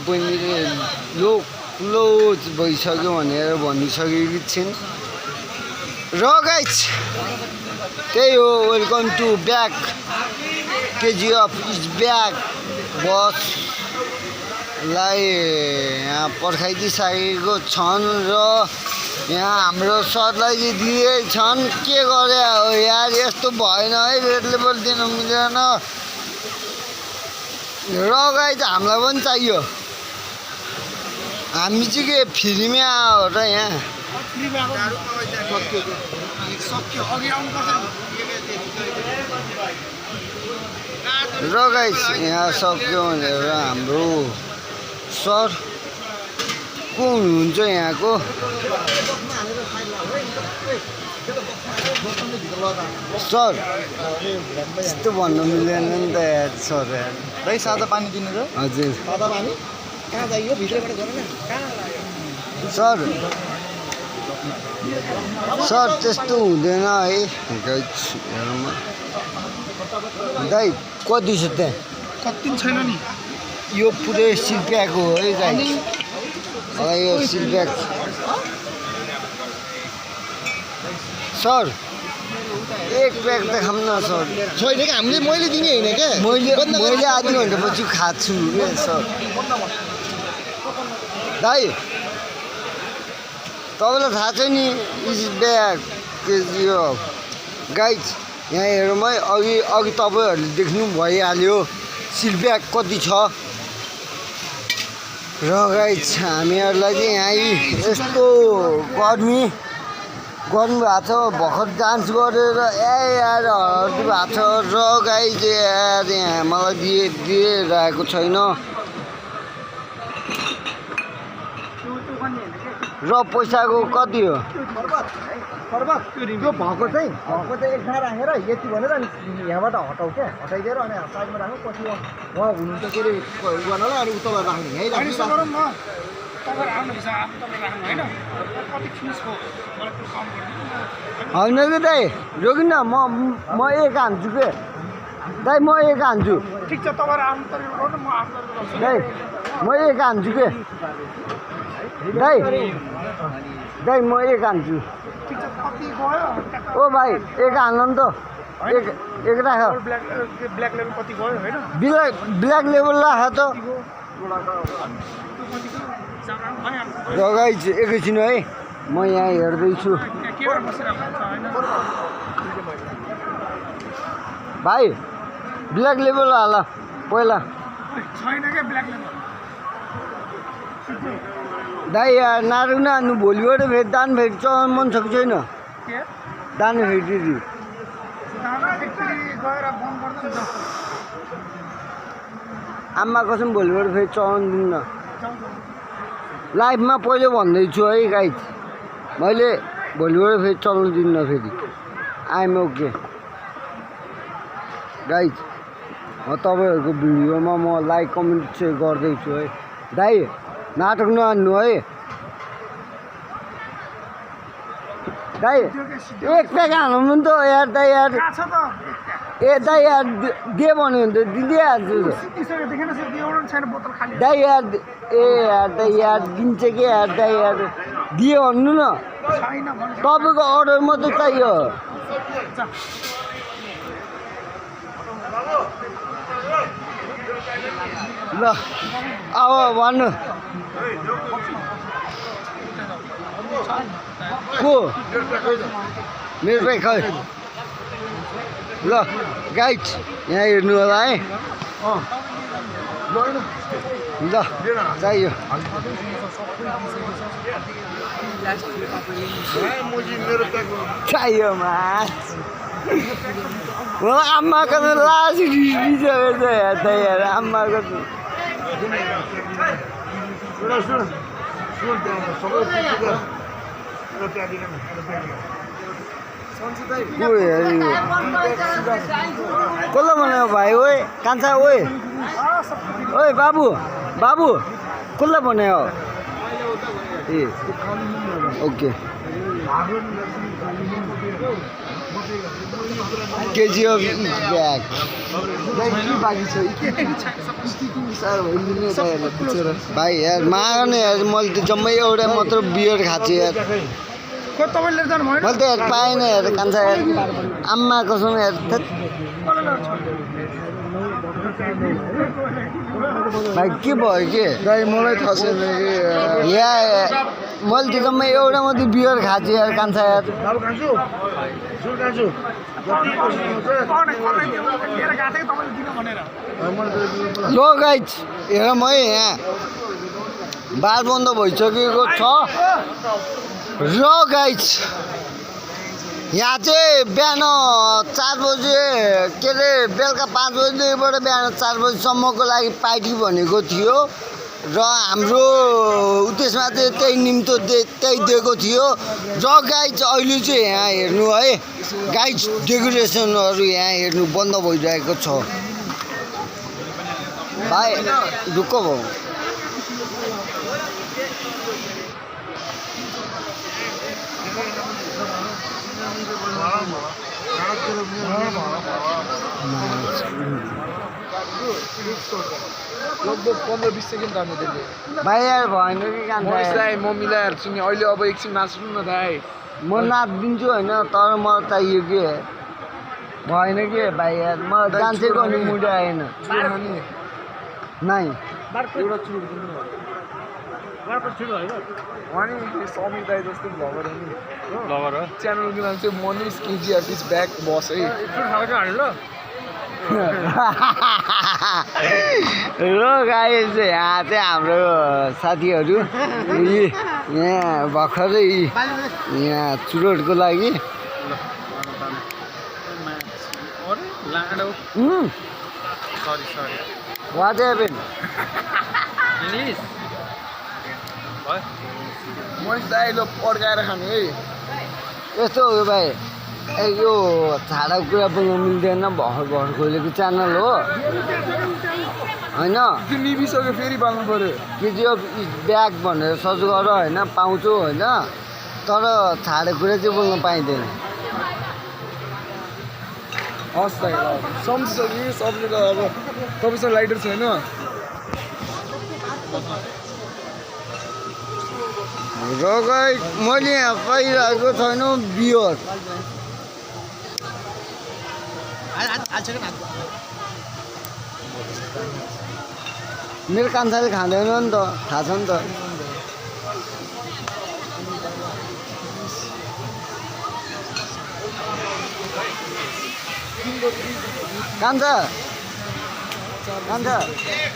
बहिनीले क्लोज भइसक्यो भनेर भनिसकेकी छिन् र गाइस त्यही हो welcome to back KGF is back बसलाई यहाँ पर्खाइदिइसकेको छन् र यहाँ हाम्रो सरलाई दिएछन् के गरे हो यार यस्तो भएन है रेड लेभल दिन मिलेन र गाइस हामीलाई पनि चाहियो हामी चाहिँ के फ्रीमै आयो र यहाँ र गाइस यहाँ सक्यो भनेर हाम्रो सर को हुनुहुन्छ यहाँको सर यस्तो भन्नु मिलेन नि त यार सर यार भाइ सादा पानी दिनु र हजुर सादा पानी कहाँ जाइयो भित्रबाट गर न सर सर त्यस्तो हुँदैन है गाइस हेर्नुमा दाइ कति छ त्यहाँ कति छैन नि यो पुरै सिलप्याक हो है गाइस यो सिलप्याक सर एक प्याक त खाऊँ न सर छैन कि हामीले मैले दिने होइन क्या मैले आधी घन्टापछि खान्छु क्या सर दाइ तपाईँलाई थाहा छ नि इज ब्याक केजिएफ गाइस यहाँ हेरौँ है अघि तपाईँहरूले देख्नु भइहाल्यो सिलब्याग कति छ र गाइस हामीहरूलाई चाहिँ यहाँ यस्तो गर्नुभएको छ भर्खर डान्स गरेर यार हर्दी भएको छ र गाइस यार यहाँ मलाई दिइरहेको छैन र पैसाको कति हो त्यो भएको चाहिँ एक ठाउँ राखेर यति भनेर अनि यहाँबाट हटाउ क्या हटाइदिएर अनि साइडमा राख्नु पछि उहाँ हुनुहुन्छ के अरे गर्नलाई अनि उता राख्ने है होइन कि दाइ रोकिन म एक हान्छु के दाइ म एक हान्छु ठिक छ तपाईँहरू आउनु गर्नु म दाइ म एक हान्छु के दाइ म एक हान्छु ठिक छ कति गयो ओ भाइ एक हाल्न नि त एक राख ब्ल्याक लेभल कति गयो होइन ब्ल्याक लेभल राख त र गाइस एकैछिन है म यहाँ हेर्दैछु भाइ ब्ल्याक लेभल हाल पहिला दाइ यार नारु नानु भोलिबाट फेरि दान फेरि चलाउनु मन छ कि छैन दान फेरि आमा कसम भोलिबाट फेरि चलाउनु दिन्न लाइफमा पहिले भन्दैछु है गाइस मैले भोलिबाट फेरि चलाउनु दिन्न फेरि आइएम ओके गाइस तपाईँहरूको भिडियोमा म लाइक कमेन्ट चाहिँ गर्दैछु है दाइ नाटक नहान्नु है दाइ एक प्याक हाल्नु नि त यार दाइ यार ए दाइ यार दे भन्यो भने त दिइहाल्छु दाइ यार ए यार दाइ यार दिन्छ कि यार दाइ यार दियो भन्नु न तपाईँको अर्डर मात्रै चाहियो ल अब भन्नु को मेरो भाइ खै ल गाइड यहाँ हेर्नु होला है ल चाहियो चाहियो मास आमाको त लास रिसिसकेको छ हेर्दा यार आमाको कसले बनायो भाइ ओए कान्छा ओए ओए बाबु बाबु कसले बनायो ए ओके केजिएफ ब्याग बाँकी छ साह्रो भइदिने दाइहरूलाई पुछेर भाइ यार माग न यार मैले त जम्मै एउटा मात्र बियर खाएको छु यार मैले त यार पाएन यार कान्छा यार आम्मा कसम यार थेत। भाइ के भयो के दाइ मलाई थाहा छैन कि या मैले त जम्मै एउटा मात्रै बियर खाएको छु यार कान्छा यार बाबु खान्छु सुन खान्छु लो गाइज हेर म यहाँ बार बन्द भइसकेको छ र गाइज यहाँ चाहिँ बिहान 4 बजे के अरे बेलुका 5 बजीदेखिबाट बिहान 4 बजीसम्मको लागि पार्टी भनेको थियो र हाम्रो उद्देश्यमा चाहिँ त्यही निम्तो त्यही दिएको थियो र गाइज अहिले चाहिँ यहाँ हेर्नु है गाइज डेकोरेसनहरू यहाँ हेर्नु बन्द भइरहेको छ भाइ ढुक्क भयो लगभग 15-20 सेकेन्ड राख्नु त्यसले भाइ यार भएन कि म कान्छा यसलाई म मिलाइहाल्छु नि अहिले अब एकछिन नाच्नु न दाइ म नाचिदिन्छु होइन तर मलाई चाहियो के भएन के भाइ यार म जान्छै गर्ने मुड आएन नाइ एउटा चुर दिनु अनि समीर दाई जस्तो भ्लगर हो नि च्यानलको नाम चाहिँ मनिष केजिआर इज ब्याक बस है र गाई चाहिँ यहाँ चाहिँ हाम्रो साथीहरू यहाँ भर्खरै यहाँ चुरोटको लागि वाट ह्यापेन मनिष दाई ल पड्काएर खाने है यस्तो हो भाइ ए यो छाडाको कुरा बोल्नु मिल्दैन भर्खर भर्खर खोलेको च्यानल हो होइन त्यो निभिसक्यो फेरि पाल्नु पऱ्यो केजिएफ इज ब्याक भनेर सर्च गर होइन पाउँछु होइन तर छाडेको कुरा चाहिँ बोल्न पाइँदैन हस् दाइ ल सम्झिसक्यो सबले त अब तपाईँसँग लाइटर छैन र गाई मैले यहाँ पाइरहेको छैन बियर मेरो कान्छाले खाँदैन नि त थाहा छ नि त कान्छा कान्छा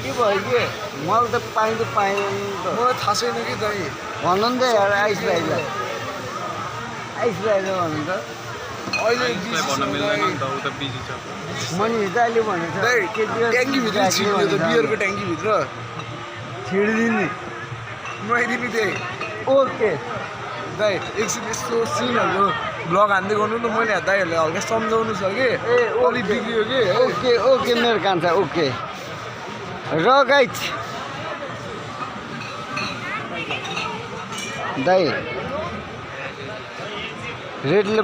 के भयो कि मलाई त पाइँदैन नि त मलाई थाहा छैन कि दाइ भन्नु नि त यार आइस भाइलाई भन्नु त अहिले मनिष दाइले भनेको छ दाइ ट्याङ्कीभित्र छिर्यो त बियरको ट्याङ्कीभित्र छिडिदिने नुहाइदिने त्यही ओके दाइ एकछिन यस्तो सिनहरू ब्लग हान्दै गर्नु न मैले दाइहरूलाई हल्का सम्झाउनु छ कि अलिक बिग्रियो कि ओके ओके मेरो कान्छा ओके र गाइज दाइ रेडले